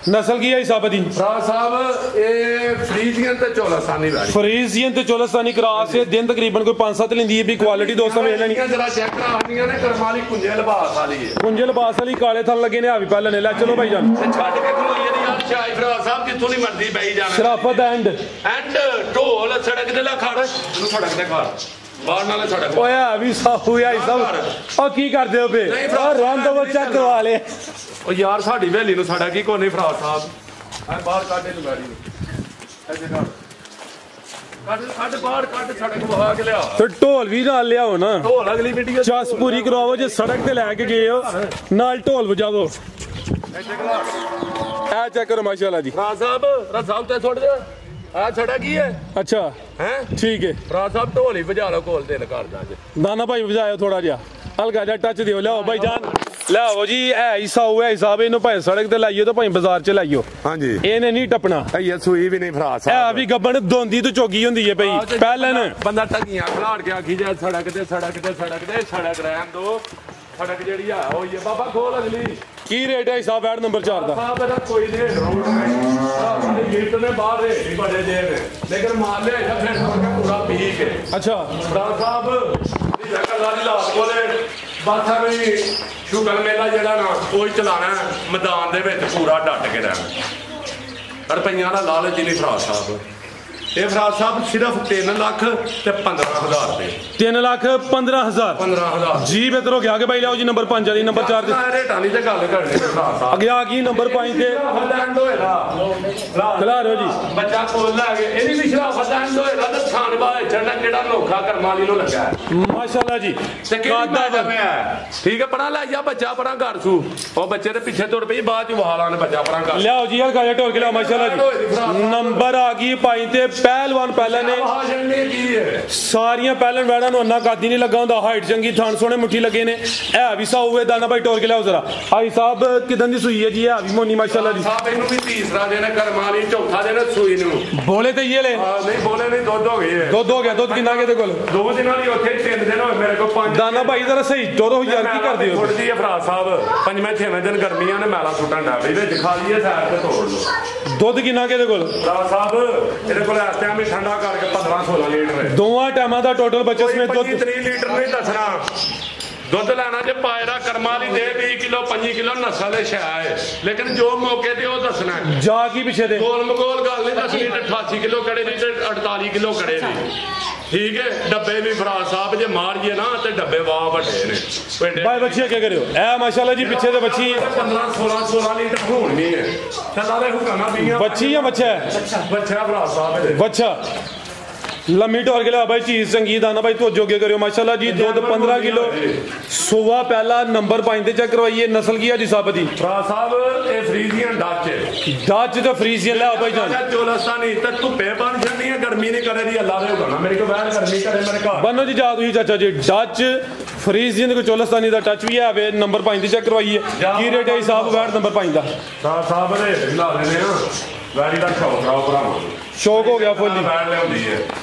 नस्ल की है हिसाब दी? भरा साहब ये फ्रीजियन ते चोलस्तानी वाली फ्रीजियन ते चोलस्तानी क्रॉस है दिन तकरीबन कोई 5-7 लेंदी है भी क्वालिटी दोस्तों वेख लेनी जरा चेक करानियां ने करमाली कुंजे लिबास वाली है कुंजे लिबास वाली काले थन लगे ने आ भी पहले ने ले चलो भाई जान छड के खलोई दी यार शाही भरा साहब जिथों नहीं मर्जी बही जाना शराफत एंड ढोल सड़क ते ला खड़ तू सड़क ते खड़ बाहर नाले सड़क ओए आ भी साहू यार सब ओ की करदे हो बे ओ रहन दो बच्चा करवा ले ओ यार साडी हवेली नु साडा की कोनी फराद साहब आ बाहर काटे तू गाड़ी ऐसे कर ਕੱਢ ਬਾਹਰ ਕੱਢ ਸੜਕ ਵਹਾ ਕੇ ਲਿਆ ਤੇ ਢੋਲ ਵੀ ਨਾਲ ਲਿਆਓ ਨਾ ਢੋਲ ਅਗਲੀ ਵੀਡੀਓ ਚਸ ਪੂਰੀ ਕਰਵਾਓ ਜੇ ਸੜਕ ਤੇ ਲੈ ਕੇ ਗਏ ਹੋ ਨਾਲ ਢੋਲ ਵਜਾਵੋ ਐ ਚੈੱਕ ਕਰੋ ਮਾਸ਼ਾਅੱਲਾ ਜੀ ਰਾਜ ਸਾਹਿਬ ਤੇ ਛੋੜ ਦੇ ਆ ਛੜਾ ਕੀ ਹੈ ਅੱਛਾ ਹੈ ਠੀਕ ਹੈ ਰਾਜ ਸਾਹਿਬ ਢੋਲ ਹੀ ਵਜਾ ਲਓ ਕੋਲ ਦਿਲ ਕਰਦਾ ਅੱਜ ਦਾਨਾ ਭਾਈ ਵਜਾਇਓ ਥੋੜਾ ਜਿਹਾ ਹਲਕਾ ਜਿਹਾ ਟੱਚ ਦਿਓ ਲਿਆਓ ਭਾਈ ਜਾਨ ਲਿਆਓ ਜੀ ਇਹ ਹਿਸਾਬ ਇਹਨੂੰ ਭਾਵੇਂ ਸੜਕ ਤੇ ਲਾਈਓ ਤੇ ਭਾਵੇਂ ਬਾਜ਼ਾਰ 'ਚ ਲਾਈਓ ਹਾਂਜੀ ਇਹਨੇ ਨਹੀਂ ਟੱਪਣਾ ਇਹ ਸੂਈ ਵੀ ਨਹੀਂ ਫਰਾ ਸਾਹਿਬ ਇਹ ਵੀ ਗੱਬਣ ਦੋਂਦੀ ਤੋਂ ਚੋਗੀ ਹੁੰਦੀ ਹੈ ਭਾਈ ਪਹਿਲਨ ਬੰਦਾ ਟੱਗੀਆਂ ਖਲਾੜ ਕੇ ਆਖੀ ਜਾ ਸੜਕ ਤੇ ਸੜਕ ਰਹਿਣ ਦੋ ਸੜਕ ਜਿਹੜੀ ਆ ਉਹ ਹੀ ਬਾਬਾ ਖੋਲ ਅਗਲੀ ਕੀ ਰੇਟ ਹੈ ਹਿਸਾਬ ਐਡ ਨੰਬਰ 4 ਦਾ ਸਾਹਿਬ ਇਹਦਾ ਕੋਈ ਰੇਟ ਰੋਡ ਨਹੀਂ ਗੇਟ ਨੇ ਬਾਹਰ ਰੇਟ ਹੀ ਬੜੇ ਦੇ ਨੇ ਲੇਕਿਨ ਮਾਲ ਲਿਆ ਇਹਦਾ ਫਿਰ ਪੂਰਾ ਪੀਕ ਹੈ ਅੱਛਾ ਰਾਜ ਸਾਹਿਬ ਇਹ ਕੱਲਾ ਦੀ ਲਾਤ ਕੋਲੇ ਬਾਥਾ ਵੀ ਸ਼ੁਗਰ ਮੇਲਾ ਜਿਹੜਾ ਨਾ ਉਹ ਹੀ ਚਲਾਣਾ ਮੈਦਾਨ ਦੇ ਵਿੱਚ ਪੂਰਾ ਡਟ ਕੇ ਰਹਿਣਾ ਰੁਪਈਆਂ ਦਾ ਲਾਲਚ ਨਹੀਂ ਫਰਾਜ ਸਾਹਿਬ ਇਹ ਫਰਾਜ ਸਾਹਿਬ ਸਿਰਫ 3 ਲੱਖ ਤੇ 15,000 ਰੁਪਏ 3 ਲੱਖ 15,000 15,000 ਜੀ ਬਿਹਤਰ ਹੋ ਗਿਆ ਕਿ ਭਾਈ ਲਿਆਓ ਜੀ ਨੰਬਰ 5 ਵਾਲੀ ਨੰਬਰ 4 ਤੇ ਰੇਟਾਂ ਦੀ ਤੇ ਗੱਲ ਕਰਨੀ ਫਰਾਜ ਸਾਹਿਬ ਅੱਗੇ ਆ ਗਈ ਨੰਬਰ 5 ਤੇ ਫਲੈਂਡ ਹੋਏਗਾ ਖਿਲਾ ਰਹੇ ਹੋ ਜੀ ਬੱਚਾ ਕੋਲ ਲੈ ਕੇ ਇਹਦੀ ਵੀ ਸ਼ਰਾਫ ਫਲੈਂਡ ਹੋਏਗਾ ਤੇ ਥਾਣ ਬਾਏ ਚੜਨਾ ਕਿਹੜਾ ਨੋਖਾ ਕਰਮਾਲੀ ਨੂੰ ਲੱਗਾ ਮਾਸ਼ਾਅੱਲਾ ਜੀ ਤੇ ਕਿਹਦਾ ਠੀਕ ਹੈ ਪੜਾ ਲੈ ਜਾ ਬੱਚਾ ਪੜਾ ਘਰ ਸੂ ਉਹ ਬੱਚੇ ਦੇ ਪਿੱਛੇ ਤੁਰ ਪਈ ਬਾਅਦ ਚ ਵਾਲਾਂ ਨੇ ਬੱਚਾ ਪੜਾ ਘਰ ਲਿਆਓ ਜੀ ਹਲਕਾ ਜਿਹਾ ਢੋਲ ਕੇ ਲਿਆਓ ਮਾਸ਼ਾਅੱਲਾ ਜੀ ਨੰਬਰ ਆ ਗਈ 5 ਤੇ ਪਹਿਲਵਾਨ ਪਹਿਲਾਂ ਨੇ ਸਾਰੀਆਂ ਪਹਿਲਨ ਵੈੜਾਂ ਨੂੰ ਅੰਨਾ ਕਾਦੀ ਨਹੀਂ ਲੱਗਾ ਹੁੰਦਾ ਹਾਈਟ ਚੰਗੀ ਥਣ ਸੋਹਣੇ ਮੁੱਠੀ ਲੱਗੇ ਨੇ ਇਹ ਵੀ ਸਾਊ ਦਾਨਾ ਭਾਈ ਢੋਲ ਕੇ ਲਿਆਓ ਜ਼ਰਾ ਭਾਈ ਸਾਹਿਬ ਕਿਦਾਂ ਦੀ ਸੂਈ ਹੈ ਜੀ ਇਹ ਵੀ ਮੋਨੀ ਮਾਸ਼ਾਅੱਲਾ ਜੀ ਸਾਹਿਬ ਇਹਨੂੰ ਵੀ ਤੀਸਰਾ ਦਿਨ ਕਰਮਾਲੀ ਚੌਥਾ ਦਿਨ ਸੂਈ ਨੂੰ ਬੋਲੇ ਤੇ ਇਹ ਲੈ ਨਹੀਂ ਬੋਲੇ ਨਹੀਂ ਦੁੱਧ ਹੋ ਗਏ ਦੁੱਧ ਹੋ ਗਿਆ ਦੁੱਧ ਕਿੰਨਾ ਕਿਤੇ ਕੋਲ 2 ਦਿਨਾਂ ਦੀ ਉੱਥੇ 3 ਦਿਨ ਹੋਏ ਮੇਰੇ ਕੋਲ 5 ਦਾਨਾ ਭਾਈ ਜ਼ਰਾ ਸਹੀ ਟੋਰੋ ਯਾਰ ਕੀ ਕਰਦੇ ਹੋ ਫੁੱਟਦੀ ਹੈ ਫਰਾਜ ਸਾਹਿਬ 5ਵੇਂ 6ਵੇਂ ਦਿਨ ਗਰਮੀਆਂ ਨੇ ਮੈਲਾ ਸੁੱਟਣ ਦਾ ਵੀ ਵਿੱਚ ਖਾ ਲਈਏ ਸਾਈਡ ਤੇ ਤੋੜ ਲਓ ਦੁੱਧ ਕਿੰਨਾ ਕਿਤੇ ਕੋਲ ਫਰਾਜ ਸਾਹਿਬ ਇਹਦੇ ਕੋਲ ਇਸ ਟਾਈਮ ਵੀ ਠੰਡਾ ਕਰਕੇ 15-16 ਲੀਟਰ ਹੈ ਦੋਵਾਂ ਟਾਈਮਾਂ ਦਾ ਟੋਟਲ ਬੱਚੇ ਸਮੇਤ ਦੁੱਧ 3 ਲੀਟਰ ਨਹੀਂ ਦੱਸਣਾ ਦੁੱਧ ਲੈਣਾ ਜੇ ਪਾਇਰਾ ਕਰਮਾਂ ਦੀ ਦੇ 20 ਕਿਲੋ 25 ਕਿਲੋ ਨਸਲ ਦੇ ਸ਼ਾ ਹੈ ਲੇਕਿਨ ਜੋ ਮੌਕੇ ਤੇ ਉਹ ਦੱਸਣਾ ਜਾ ਕੀ ਪਿੱਛੇ ਦੇ ਗੋਲ ਮਗੋਲ ਗੱਲ ਨਹੀਂ ਦੱਸਣੀ ਤੇ 88 ਕਿਲੋ ਕੜੇ ਦੀ ਤੇ 48 ਕਿਲੋ ਕੜੇ ਦੀ ਠੀਕ ਹੈ ਡੱਬੇ ਵੀ ਫਰਾਜ ਸਾਹਿਬ ਜੇ ਮਾਰੀਏ ਨਾ ਤੇ ਡੱਬੇ ਵਾਹ ਵੱਡੇ ਨੇ ਪਿੰਡੇ ਭਾਈ ਬੱਚੀ ਕੀ ਕਰਿਓ ਇਹ ਮਾਸ਼ਾਅੱਲਾ ਜੀ ਪਿੱਛੇ ਦੇ ਬੱਚੀ 15-16 ਲੀਟਰ ਹੋਣੀ ਹੈ ਚੱਲਾ ਦੇ ਹੁਕਮਾਂ ਪੀਆਂ ਬੱਚੀ ਜਾਂ ਬੱਚਾ ਹੈ ਬੱਚਾ ਫਰਾਜ ਸਾਹਿਬ ਦੇ ਬੱਚਾ ਲੰਮੀ ਟੋਰ ਕੇ ਲਿਆ ਭਾਈ ਚੀਜ਼ ਚੰਗੀ ਦਾਨਾ ਭਾਈ ਤੋ ਜੋਗੇ ਕਰਿਓ ਮਾਸ਼ਾਅੱਲਾ ਜੀ ਦੁੱਧ 15 ਕਿਲੋ ਸੁਬਾ ਪਹਿਲਾ ਨੰਬਰ 5 ਤੇ ਚੈੱਕ ਕਰਵਾਈਏ ਨਸਲ ਕੀ ਹੈ ਜੀ ਸਾਹਿਬ ਦੀ ਫਰਾਜ ਸਾਹਿਬ ਇਹ ਫਰੀਜ਼ੀਅਨ ਡੱਚ ਤੇ ਫਰੀਜ਼ੀਅਨ ਲਿਆ ਭਾਈ ਜਾਨ ਚੋਲਸਤਾਨੀ ਤੇ ਧੁੱਪੇ ਬਣ ਜਾਂਦੀ ਹੈ ਗਰਮੀ ਨਹੀਂ ਕਰੇ ਦੀ ਅੱਲਾ ਦੇ ਹੁਕਮ ਮੇਰੇ ਕੋਲ ਬਾਹਰ ਗਰਮੀ ਕਰੇ ਮੇਰੇ ਘਰ ਬੰਨੋ ਜੀ ਜਾ ਤੁਸੀਂ ਚਾਚਾ ਜੀ ਡੱਚ ਫਰੀਜ਼ੀਅਨ ਕੋ ਚੋਲਸਤਾਨੀ ਦਾ ਟੱਚ ਵੀ ਹੈ ਵੇ ਨੰਬਰ 5 ਤੇ ਚੈੱਕ ਕਰਵਾਈਏ ਕੀ ਰੇਟ ਹੈ ਸਾਹਿਬ ਵੈਟ ਨੰਬਰ 5 ਦਾ ਫਰਾਜ ਸਾਹਿਬ ਦੇ ਲਾ ਲੈਨੇ ਆ ਵੈਰੀ ਦਾ ਸ਼ੌਕ ਰਾਓ ਭਰਾਵਾਂ ਸ਼ੌਕ ਹੋ ਗਿਆ ਫੁੱਲੀ ਵੈਟ ਲਿਆਉਂਦੀ ਹੈ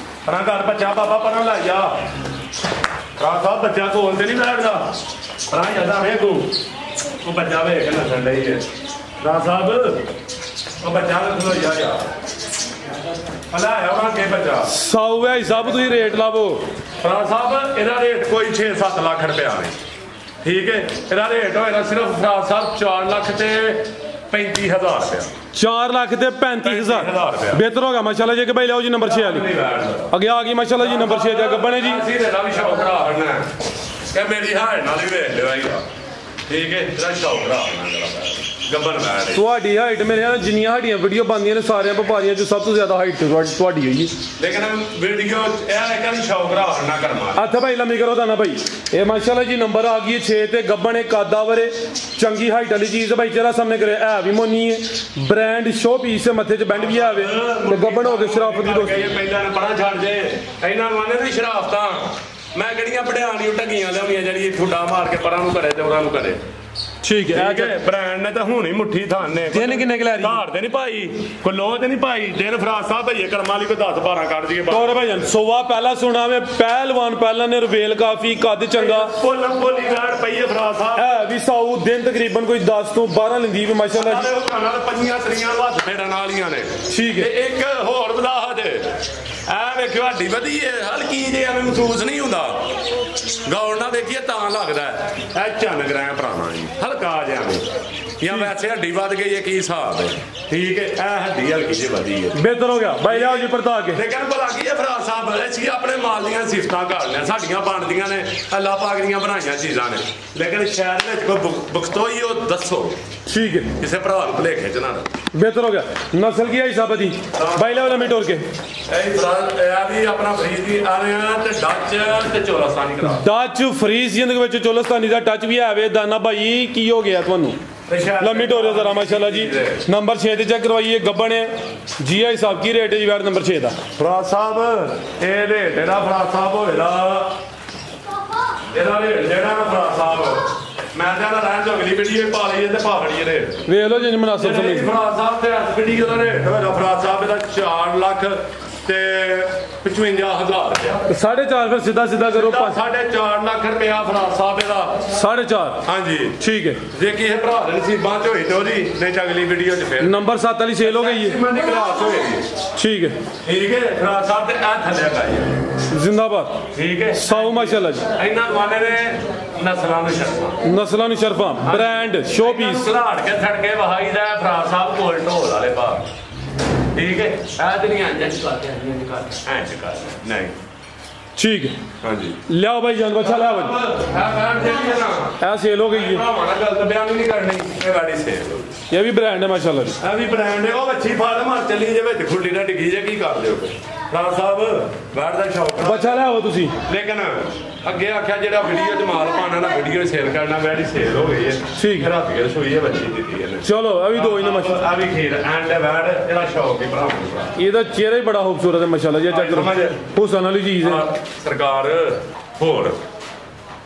ਪਰਾਂ ਘਰ ਬੱਚਾ ਬਾਬਾ ਪਰਾਂ ਲੈ ਜਾ ਫਰਾਜ ਸਾਹਿਬ ਬੱਚਾ ਕੋਲ ਤੇ ਨਹੀਂ ਬੈਠਦਾ ਪਰਾਂ ਜਾਂਦਾ ਵੇ ਉਹ ਬੱਚਾ ਵੇਖ ਨਸਣ ਡਈ ਹੈ ਫਰਾਜ ਸਾਹਿਬ ਉਹ ਬੱਚਾ ਖਲੋ ਜਾ ਭਲਾ ਆਇਆ ਉਹਨਾਂ ਕੇ ਬੱਚਾ ਸਾਊ ਹੈ ਸਾਹਿਬ ਤੁਸੀਂ ਰੇਟ ਲਾਵੋ ਫਰਾਜ ਸਾਹਿਬ ਇਹਦਾ ਰੇਟ ਕੋਈ 6-7 ਲੱਖ ਰੁਪਇਆ ਨੇ ਠੀਕ ਹੈ ਇਹਦਾ ਰੇਟ ਹੋਏਗਾ ਸਿਰਫ ਫਰਾਜ ਸਾਹਿਬ 4 ਲੱਖ ਤੇ 35,000 ਰੁਪਇਆ 4 ਲੱਖ ਤੇ 35,000 ਬਿਹਤਰ ਹੋ ਗਿਆ ਮਾਸ਼ਾਅੱਲਾ ਜੀ ਕਿ ਭਾਈ ਲਿਆਓ ਜੀ ਨੰਬਰ 6 ਵਾਲੀ ਅੱਗੇ ਆ ਗਈ ਮਾਸ਼ਾਅੱਲਾ ਜੀ ਨੰਬਰ 6 ਤੇ ਗੱਬਣ ਹੈ ਜੀ ਅਸੀਂ ਇਹਦਾ ਵੀ ਸ਼ੌਕ ਰਾ ਕਰਨਾ ਕਿ ਮੇਰੀ ਹਾੜ ਨਾਲ ਹੀ ਵੇਖ ਲਿਓ ਆਈਗਾ ਠੀਕ ਹੈ ਇਹਦਾ ਸ਼ੌਕ ਰਾ ਕਰਨਾ ਗੱਬਣ ਬੈਠ ਤੁਹਾਡੀ ਹਾਈਟ ਮੇਰੇ ਨਾਲ ਜਿੰਨੀਆਂ ਸਾਡੀਆਂ ਵੀਡੀਓ ਬਣਦੀਆਂ ਨੇ ਸਾਰਿਆਂ ਵਪਾਰੀਆਂ ਚ ਸਭ ਤੋਂ ਜ਼ਿਆਦਾ ਹਾਈਟ ਤੁਹਾਡੀ ਹੋਈ ਲੇਕਿਨ ਵੀਡੀਓ ਇਹ ਇੱਕ ਹੀ ਸ਼ੌਕ ਰਾ ਕਰਨਾ ਕਰਮਾ ਅੱਛਾ ਭਾਈ ਲੰਮੀ ਕਰੋ ਤਾਂ ਨਾ ਭਾਈ ਇਹ ਮਾਸ਼ਾਅੱਲਾ ਜੀ ਨੰਬਰ ਆ ਗਈ 6 ਤੇ ਗੱਬਣ ਇੱਕ ਕਾਦਾਵਰੇ ਚੰਗੀ ਹਾਈਟ ਵਾਲੀ ਚੀਜ਼ ਭਾਈ ਤੇਰਾ ਸਾਹਮਣੇ ਕਰੇ ਹੈ ਵੀ ਮੋਨੀ ਹੈ ਬ੍ਰਾਂਡ ਸ਼ੋ ਪੀਸ ਹੈ ਮੱਥੇ 'ਚ ਬੈਂਡ ਵੀ ਆਵੇ ਤੇ ਗੱਬਣ ਹੋ ਕੇ ਸ਼ਰਾਫਤ ਦੀ ਦੋਸਤੀ ਪਹਿਲਾਂ ਨੇ ਪਰਾਂ ਛੱਡ ਜੇ ਇਹਨਾਂ ਨੂੰ ਆਨੇ ਨਹੀਂ ਸ਼ਰਾਫਤਾਂ ਮੈਂ ਕਿਹੜੀਆਂ ਪੜਿਆਣੀਆਂ ਟੱਗੀਆਂ ਲਿਆਉਣੀਆਂ ਜਿਹੜੀ ਠੁੱਡਾ ਮਾਰ ਕੇ ਪਰਾਂ ਨੂੰ ਕਰੇ ਤੇ ਉਹਨਾਂ ਨੂੰ ਕਰੇ ਠੀਕ ਹੈ ਬ੍ਰਾਂਡ ਨੇ ਤਾਂ ਹੁਣੀ ਮੁੱਠੀ ਥਾਨੇ ਦਿਨ ਕਿੰਨੇ ਕਲੈਰੀ ਘਾੜ ਤੇ ਨਹੀਂ ਪਾਈ ਕੋਈ ਲੋਹ ਤੇ ਨਹੀਂ ਪਾਈ ਦਿਨ ਫਰਾਜ ਸਾਹਿਬ ਭਈਏ ਕਰਮਾਂ ਵਾਲੀ ਕੋਈ 10-12 ਕੱਢ ਜੀਏ ਤੋਰ ਭਾਈਜਾਨ ਸੋਵਾ ਪਹਿਲਾ ਸੁਣਾਵੇ ਪਹਿਲਵਾਨ ਪਹਿਲਾਂ ਨੇ ਰਵੇਲ ਕਾਫੀ ਕੱਦ ਚੰਗਾ ਪੋਲੀ ਗਾੜ ਪਈਏ ਫਰਾਜ ਸਾਹਿਬ ਹੈ ਵੀ ਸਾਊ ਦਿਨ ਤਕਰੀਬਨ ਕੋਈ 10 ਤੋਂ 12 ਲੈਂਦੀ ਵੀ ਮਾਸ਼ਾਅੱਲਾ ਜੀ ਹੁਕਮਾਂ ਨਾਲ ਪੰਜੀਆਂ ਤਰੀਆਂ ਨੂੰ ਹੱਥ ਫੇੜਨ ਵਾਲੀਆਂ ਨੇ ਠੀਕ ਹੈ ਇੱਕ ਹੋਰ ਵਦਾਹਤ ਐ ਵੇਖਿਓ ਹੱਡੀ ਵਧੀ ਹੈ ਹਲਕੀ ਜੇ ਐਵੇਂ ਮਹਿਸੂਸ ਨਹੀਂ ਹੁੰਦਾ ਗੌਰ ਨਾਲ ਦੇਖੀਏ ਤਾਂ ਲੱਗਦਾ ਇਹ ਚੰਨ ਗ੍ਰਹਿ ਭਰਾਵਾਂ ਜੀ ਹਲਕਾ ਜਿਹਾ ਜਾਂ ਵੈਸੇ ਹੱਡੀ ਵੱਧ ਗਈ ਹੈ, ਕੀ ਹਿਸਾਬ ਹੈ? ਠੀਕ ਹੈ, ਇਹ ਹੱਡੀ ਹਲਕੀ ਜਿਹੀ ਵਧੀ ਹੈ। ਬਿਹਤਰ ਹੋ ਗਿਆ ਬਾਈ, ਲਿਆਓ ਜੀ ਪਰਤਾ ਕੇ। ਲੇਕਿਨ ਭਲਾ ਕੀ ਹੈ ਫਰਾਦ ਸਾਹਿਬ, ਅਸੀਂ ਆਪਣੇ ਮਾਲ ਦੀਆਂ ਸਿਫਤਾਂ ਕਰਨੀਆਂ, ਸਾਡੀਆਂ ਬਣਦੀਆਂ ਨੇ ਅੱਲਾ ਪਾਕ ਦੀਆਂ ਬਣਾਈਆਂ ਚੀਜ਼ਾਂ ਨੇ, ਲੇਕਿਨ ਸ਼ਹਿਰ ਵਿੱਚ ਕੋਈ ਬਖਤੋਈ ਉਹ ਦੱਸੋ, ਠੀਕ ਹੈ, ਕਿਸੇ ਭਰਾ ਨੂੰ ਭੁਲੇਖੇ ਚ ਨਾ ਰਹੇ। ਬਿਹਤਰ ਹੋ ਗਿਆ। ਨਸਲ ਕੀ ਹੈ ਹਿਸਾਬ ਦੀ ਬਾਈ, ਲਿਆਓ ਲੰਮੀ ਟੋਰ ਕੇ। ਇਹ ਫਰਾਦ ਇਹ ਵੀ ਆਪਣਾ ਫਰੀਦ ਦੀ ਆ ਰਿਹਾ ਤੇ ਡੱਚ ਤੇ ਚੋਲਾਸਾਨੀ ਕਰਾ ਟੱਚ ਫਰੀਜ਼ੀਅਨ ਦੇ ਵਿੱਚ ਚੋਲਸਤਾਨੀ ਦਾ ਟੱਚ ਵੀ ਹੈ ਵੇ। ਦਾਨਾ ਭਾਈ ਕੀ ਹੋ ਗਿਆ ਤੁਹਾਨੂੰ? ਲੰਮੀ ਟੋਰ ਜ਼ਰਾ ਮਾਸ਼ਾਅੱਲਾ ਜੀ। ਨੰਬਰ 6 ਤੇ ਚੈੱਕ ਕਰਵਾਈਏ, ਗੱਬਣ ਹੈ ਜੀ। ਆਈ ਸਾਹਿਬ ਕੀ ਰੇਟ ਹੈ ਜੀ ਵੈਟ ਨੰਬਰ 6 ਦਾ? ਫਰਾਦ ਸਾਹਿਬ ਇਹ ਰੇਟ ਇਹਦਾ ਫਰਾਦ ਸਾਹਿਬ ਹੋਏਗਾ, ਇਹਦਾ ਰੇਟ ਜਿਹੜਾ ਨਾ ਫਰਾਦ ਸਾਹਿਬ ਮੈਂ ਕਹਿੰਦਾ ਰਹਿਣ ਤੋਂ ਅਗਲੀ ਵੀਡੀਓ ਪਾ ਲਈਏ ਤੇ ਪਾ ਖੜੀਏ ਰੇਟ। ਵੇਖ ਲਓ ਜੀ ਮੁਨਾਸਿਬ ਸਮਝ। ਫਰਾਦ ਸਾਹਿਬ ਤੇ ਅੱਜ ਵੀਡੀਓ ਦਾ ਰੇਟ ਹੋਏਗਾ ਫਰਾਦ ਸਾਹਿਬ ਇਹਦਾ 4 ਲੱਖ ਤੇ 55,000 ਰੁਪਇਆ। 4.5 ਫਿਰ ਸਿੱਧਾ ਕਰੋ। 4.5 ਲੱਖ ਰੁਪਇਆ ਫਰਾਦ ਸਾਹਿਬ ਇਹਦਾ 4.5। ਹਾਂਜੀ ਠੀਕ ਹੈ। ਜੇ ਕਿਸੇ ਭਰਾ ਦੇ ਨਸੀਬਾਂ ਚ ਹੋਈ ਤੇ ਉਹਦੀ, ਨਹੀਂ ਤਾਂ ਅਗਲੀ ਵੀਡੀਓ ਚ ਫਿਰ ਨੰਬਰ 7 ਵਾਲੀ ਸੇਲ ਹੋ ਗਈ ਹੈ। ਦੀ ਕਲਾਸ ਹੋਏਗੀ। ਠੀਕ ਹੈ, ਠੀਕ ਹੈ, ਫਰਾਦ ਸਾਹਿਬ ਤੇ ਆ ਥੱਲੇ ਗਾਈ ਜ਼ਿੰਦਾਬਾਦ। ਠੀਕ ਹੈ, ਸਾਊ ਮਾਸ਼ਾਅੱਲਾ ਜੀ। ਇਹਨਾਂ ਜ਼ਮਾਨੇ ਦੇ ਨਸਲਾਂ ਨੂੰ ਛੱਡਣਾ, ਨਸਲਾਂ ਨੂੰ ਸ਼ਰਫਾਂ, ਬ੍ਰਾਂਡ, ਸ਼ੋ ਪੀਸ। ਸੁਧਾੜ ਕੇ ਛੱਡ ਕੇ ਵਹਾਈ ਦਾ ਫਰਾਦ ਸਾਹਿਬ ਕੋਲ ਢੋਲ ਵਾਲੇ ਬਾਹਰ। ਠੀਕ ਹੈ, ਇਹ ਤੇ ਨਹੀਂ ਅੰਜ ਕਰਦੇ ਇੰਜ ਕਰ ਨਹੀਂ। ਠੀਕ ਹੈ, ਹਾਂਜੀ ਲਿਆਓ ਭਾਈ ਜਾਨ ਬੱਚਾ ਲਿਆਓ ਭਾਈ। ਇਹ ਬੈਠ ਜਿਹੜੀ ਹੈ ਨਾ, ਇਹ ਸੇਲ ਹੋ ਗਈ ਹੈ। ਭਰਾਵਾਂ ਨਾਲ ਗੱਲ ਬਿਆਨ ਨਹੀਂ ਕਰਨੀ, ਇਹ ਗਾੜੀ ਸੇਲ ਹੋ ਗਈ। ਇਹ ਵੀ ਬ੍ਰਾਂਡ ਹੈ ਮਾਸ਼ਾਅੱਲਾ ਜੀ। ਇਹ ਵੀ ਬ੍ਰਾਂਡ ਹੈ। ਉਹ ਵੱਛੀ ਫਾੜ ਮਾਰ ਚੱਲੀ ਜੇ ਵਿੱਚ ਖੁੱਲੀ ਨਾ ਡਿੱਗੀ ਜੇ, ਕੀ ਕਰਦੇ ਹੋ ਫਰਾਦ ਸਾਹਿਬ? ਬੈਠ ਦਾ ਸ਼ੌਕ ਬੱਚਾ ਲਿਆਓ ਤੁਸੀਂ। ਲੇਕਿਨ ਅੱਗੇ ਆਖਿਆ ਜਿਹੜਾ ਵੀਡੀਓ ਚ ਮਾਲ ਪਾਣਾ ਨਾ ਵੀਡੀਓ ਸੇਲ ਕਰਨਾ, ਵੈਡੀ ਸੇਲ ਹੋ ਗਈ ਹੈ। ਠੀਕ ਹੈ, ਰਾਤ ਕੇ ਸੋਈ ਹੈ ਬੱਚੀ ਦਿੱਤੀ ਇਹਨੇ। ਚਲੋ ਇਹ ਵੀ ਦੋ ਹੀ ਨੇ ਮਾਸ਼ਾਅੱਲਾ। ਆ ਵੀ ਖੀਰ ਐਂਡ ਵੈਡ ਇਹਦਾ ਸ਼ੌਕ ਹੀ ਭਰਾਵਾਂ ਨੂੰ। ਇਹਦਾ ਚਿਹਰਾ ਹੀ ਬੜਾ ਖੂਬਸੂਰਤ ਹੈ ਮਾਸ਼ਾਅੱਲਾ ਜੀ। ਚੈੱਕ ਕਰੋ, ਹੁਸਨ ਵਾਲੀ ਚੀਜ਼ ਹੈ। ਸਰਕਾਰ ਹੋਰ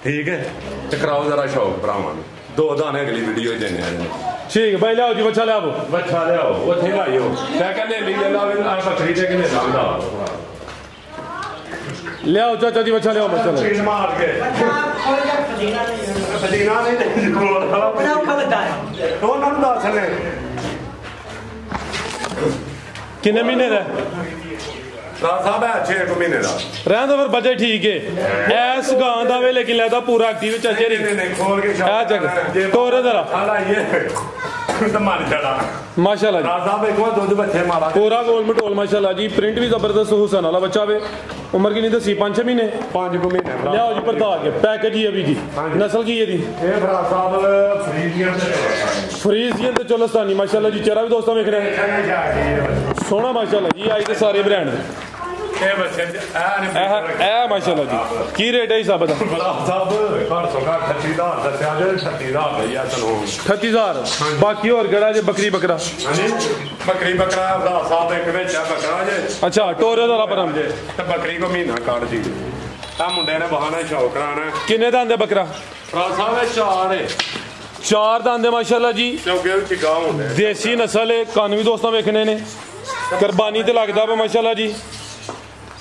ਠੀਕ ਹੈ, ਤੇ ਕਰਾਓ ਜਰਾ ਸ਼ੌਕ ਭਰਾਵਾਂ ਨੂੰ। 2 ਦਾਣੇ ਅਗਲੀ ਵੀਡੀਓ ਦੇਣੇ ਆ ਜੀ। ਠੀਕ ਹੈ ਭਾਈ, ਲਿਆਓ ਜੀ ਬੱਚਾ ਲਿਆਓ। ਬੱਚਾ ਲਿਆਓ, ਉੱਥੇ ਲਾਇਓ। ਮੈਂ ਕਹਿੰਦੇ ਲਈ ਜਾਂਦਾ ਵੀ ਆ ਬੱਕਰੀ ਤੇ ਕਿਨੇ ਲਾਉਂਦਾ। ਲਿਆਓ ਚਾਚਾ ਜੀ ਬੱਚਾ ਲਿਆਓ ਬੱਚਾ ਲਿਆਓ। ਸੀਨ ਮਾਰ ਕੇ ਫਦੀਨਾ ਨਹੀਂ ਤੇ ਕੋਲ ਵਾਲਾ ਉਹਨਾਂ ਨੂੰ ਦੱਸ ਲੈ ਕਿੰਨੇ ਮਹੀਨੇ ਦਾ? ਫਰਾਦ ਸਾਹਿਬ ਹੈ 6 ਮਹੀਨੇ ਦਾ। ਰਹਿਣ ਦੋ ਫਿਰ ਬੱਚੇ ਠੀਕ ਹੈ। ਐਸ ਗਾਂ ਦਾ ਵੇ ਲੇਕਿਨ ਲੱਗਦਾ ਪੂਰਾ ਐਕਟਿਵ ਚਾਚੇ ਰੀ। ਨਹੀਂ ਖੋਲ ਕੇ ਆ ਚੱਕ ਤੋਰੇ ਜ਼ਰਾ ਹਲਾਈਏ ਤਾਂ ਮਰ ਜਾਣਾ ਮਾਸ਼ਾਅੱਲਾ ਜੀ। ਫਰਾਦ ਸਾਹਿਬ ਇੱਕੋ ਦੁੱਧ ਬੱਚੇ ਮਾਰਾ ਪੂਰਾ ਗੋਲ ਮਟੋਲ ਮਾਸ਼ਾਅੱਲਾ ਜੀ। ਪ੍ਰਿੰਟ ਵੀ ਜ਼ਬਰਦਸਤ ਹੁਸਨ ਵਾਲਾ ਬੱਚਾ ਵੇ। ਉਮਰ ਕਿੰਨੀ ਦੱਸੀ? 5-6 ਮਹੀਨੇ। 5 ਮਹੀਨੇ। ਲਿਆਓ ਜੀ ਪਰਤਾ ਕੇ ਪੈਕੇਜ ਹੀ ਅਭੀ ਜੀ। ਨਸਲ ਕੀ ਇਹਦੀ? ਇਹ ਫਰਾਦ ਸਾਹਿਬ ਫਰੀਜ਼ੀਅਨ ਤੇ ਫਰੀਜ਼ੀਅਨ ਤੇ ਚੋਲਸਤਾਨੀ ਮਾਸ਼ਾਅੱਲਾ ਜੀ। ਚਿਹਰਾ ਵੀ ਦੋਸਤਾਂ ਵੇਖ ਰਹੇ ਸੋਹਣਾ ਮਾਸ਼ਾਅੱਲਾ ਜੀ। ਆਈ ਤੇ ਸਾਰੇ ਬ੍ਰਾਂਡ ਦੇ ਇਹ ਬੱਚੇ ਇਹ ਮਾਸ਼ਾਅੱਲਾ ਜੀ। ਕੀ ਰੇਟ ਹੈ ਹਿਸਾਬ ਦਾ? ਫਰਾਦ ਸਾਹਿਬ ਘੱਟ ਤੋਂ ਘੱਟ 38,000 ਦੱਸਿਆ ਜੇ 38,000 ਰੁਪਇਆ ਚਲੋ 38,000। ਬਾਕੀ ਹੋਰ ਕਿਹੜਾ ਜੇ ਬੱਕਰੀ ਬੱਕਰਾ? ਹਾਂਜੀ ਬੱਕਰੀ ਬੱਕਰਾ ਫਰਾਦ ਸਾਹਿਬ ਇੱਕ ਵਿੱਚ ਆ ਬੱਕਰਾ ਜੇ। ਅੱਛਾ ਟੋਰੇ ਦਾ ਪਰਮ ਜੇ ਤੇ ਬੱਕਰੀ ਕੋ ਮਹੀਨਾ ਕੱਢ ਜੀ। ਆ ਮੁੰਡੇ ਨੇ ਬਹਾਨਾ ਸ਼ੌਕ ਕਰਾਣਾ। ਕਿੰਨੇ ਦਾ ਆਂਦੇ ਬੱਕਰਾ? ਫਰਾਦ ਸਾਹਿਬ ਇਹ 4 ਹੈ। 4 ਦਾ ਆਂਦੇ ਮਾਸ਼ਾਅੱਲਾ ਜੀ। ਚੌਕੇ ਵਿੱਚ ਗਾਂ ਹੁੰਦੇ ਦੇਸੀ ਨਸਲ ਹੈ। ਕੰਨ ਵੀ ਦੋਸਤਾਂ ਵੇਖਣੇ ਨੇ। ਕੁਰਬਾਨੀ ਤੇ ਲੱਗਦਾ ਵਾ ਮਾਸ਼ਾਅੱਲਾ ਜੀ।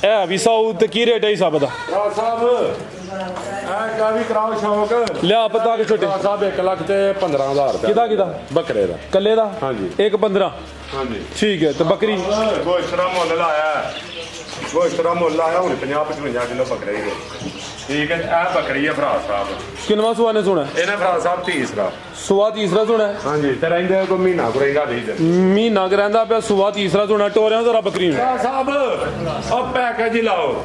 ਇਹ ਵੀ ਸਾਊ ਤੇ ਕੀ ਰੇਟ ਹੈ ਹਿਸਾਬ ਦਾ? ਫਰਾਦ ਸਾਹਿਬ ਇਹ ਕਾ ਵੀ ਕਰਾਓ ਸ਼ੌਕ। ਲਿਆ ਪਤਾ ਕਿ ਛੋਟੇ ਫਰਾਦ ਸਾਹਿਬ 1 ਲੱਖ ਤੇ 15,000 ਰੁਪਏ। ਕਿਹਦਾ ਬੱਕਰੇ ਦਾ ਕੱਲੇ ਦਾ? ਹਾਂਜੀ। 1.15। ਹਾਂਜੀ ਠੀਕ ਹੈ। ਤੇ ਬੱਕਰੀ ਗੋਸ਼ਤ ਦਾ ਮੁੱਲ ਲਾਇਆ। ਗੋਸ਼ਤ ਦਾ ਮੁੱਲ ਆਇਆ ਹੁਣ 50-55 ਕਿਲੋ ਬੱਕਰੇ ਹੀ। ਠੀਕ ਹੈ, ਇਹ ਬੱਕਰੀ ਹੈ ਫਰਾਦ ਸਾਹਿਬ। ਕਿੰਨਵਾਂ ਸੁਆ ਨੇ ਸੁਣਾ? ਇਹਨੇ ਫਰਾਦ ਸਾਹਿਬ ਤੀਸਰਾ ਸੁਆ ਤੀਸਰਾ ਸੁਣਾ ਹੈ। ਹਾਂਜੀ ਤੇ ਰਹਿੰਦੇ ਕੋਈ ਮਹੀਨਾ ਕੋ ਰਹਿੰਦਾ ਨਹੀਂ। ਮਹੀਨਾ ਕੁ ਰਹਿੰਦਾ ਪਿਆ। ਸੁਆ ਤੀਸਰਾ ਸੁਣਾ। ਟੋਰਿਆਂ ਜ਼ਰਾ ਬੱਕਰੀ ਨੂੰ ਫਰਾਦ ਸਾਹਿਬ ਉਹ ਪੈਕੇਜ ਹੀ ਲਾਓ।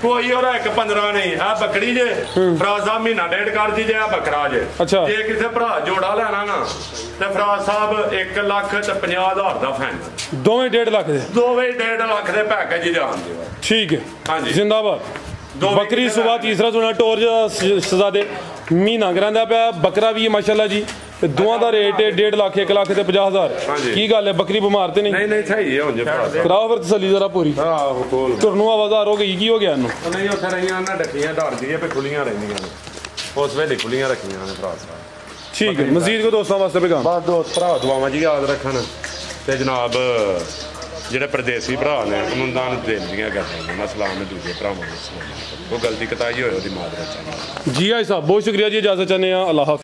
ਕੋਈ ਉਹਦਾ 1.15 ਨਹੀਂ। ਆ ਬੱਕਰੀ ਜੇ ਫਰਾਦ ਸਾਹਿਬ ਮਹੀਨਾ ਡੇਢ ਕਰ ਜੀ ਜੇ। ਆ ਬੱਕਰਾ ਜੇ। ਅੱਛਾ। ਜੇ ਕਿਸੇ ਭਰਾ ਜੋੜਾ ਲੈਣਾ ਨਾ ਤੇ ਫਰਾਦ ਸਾਹਿਬ 1 ਲੱਖ ਤੇ 50,000 ਦਾ ਫਾਈਨਲ। ਦੋਵੇਂ 1.5 ਲੱਖ ਦੇ? ਦੋਵੇਂ 1.5 ਲੱਖ ਦੇ ਪੈਕੇਜ ਹੀ ਜਾਣਦੇ। ਠੀਕ ਹੈ। ਹਾਂਜੀ ਜ਼ਿੰਦਾਬਾਦ। ਬੱਕਰੀ ਸੁਬਾ ਤੀਸਰਾ ਸੁਣਾ। ਟੋਰ ਸਜ਼ਾਦੇ ਮਹੀਨਾ ਕਰਾਂਦਾ ਪਿਆ। ਬੱਕਰਾ ਵੀ ਮਾਸ਼ਾਅੱਲਾ ਜੀ। ਤੇ ਦੋਵਾਂ ਦਾ ਰੇਟ ਹੈ 1.5 ਲੱਖ 1 ਲੱਖ ਤੇ 50,000। ਕੀ ਗੱਲ ਹੈ ਬੱਕਰੀ ਬਿਮਾਰ ਤੇ ਨਹੀਂ? ਨਹੀਂ ਸਹੀ ਹੈ ਹੁਣ ਜੇ ਕਰਾਓ ਫਿਰ ਤਸੱਲੀ ਜ਼ਰਾ ਪੂਰੀ। ਆਹੋ ਕੋਲ ਤੁਹਾਨੂੰ ਆਵਾਜ਼ਾਰ ਹੋ ਗਈ। ਕੀ ਹੋ ਗਿਆ ਇਹਨੂੰ? ਨਹੀਂ ਉੱਥੇ ਰਹੀਆਂ ਨਾ ਡੱਕੀਆਂ ਡਰਦੀ ਹੈ ਵੀ ਖੁੱਲੀਆਂ ਰਹਿੰਦੀਆਂ ਨੇ। ਉਸ ਵੇਲੇ ਖੁੱਲੀਆਂ ਰੱਖੀਆਂ ਨੇ ਫਰਾਦ ਸਾਹਿਬ। ਠੀਕ ਹੈ। ਮਜ਼ੀਦ ਕੋ ਦੋਸਤਾਂ ਵਾਸਤੇ ਪੈਗਾਮ? ਬਸ ਦੋਸਤ ਭਰਾ ਦੁਆਵਾਂ ਜੀ ਯਾਦ ਰੱਖਣ ਤੇ ਜਨਾਬ ਜਿਹੜੇ ਪ੍ਰਦੇਸੀ ਭਰਾ ਨੇ ਉਹਨਾਂ ਨੂੰ ਦਿਲ ਦੀਆਂ ਕਰਦੇ ਨੇ। ਮੈਂ ਸਲਾਮ ਹੈ ਦੂਜੇ ਭਰਾਵਾਂ ਨੂੰ। ਉਹ ਗਲਤੀ ਕਤਾਈ ਹੋਏ ਉਹਦੀ ਮਾਦਰਤ। ਜੀ ਆਈ ਸਾਹਿਬ ਬਹੁਤ ਸ਼ੁਕਰੀਆ ਜੀ। ਇਜਾਜ਼ਤ ਚਾਹੁੰਦੇ ਹਾਂ। ਅੱਲਾਹ ਹਾਫਿਜ਼।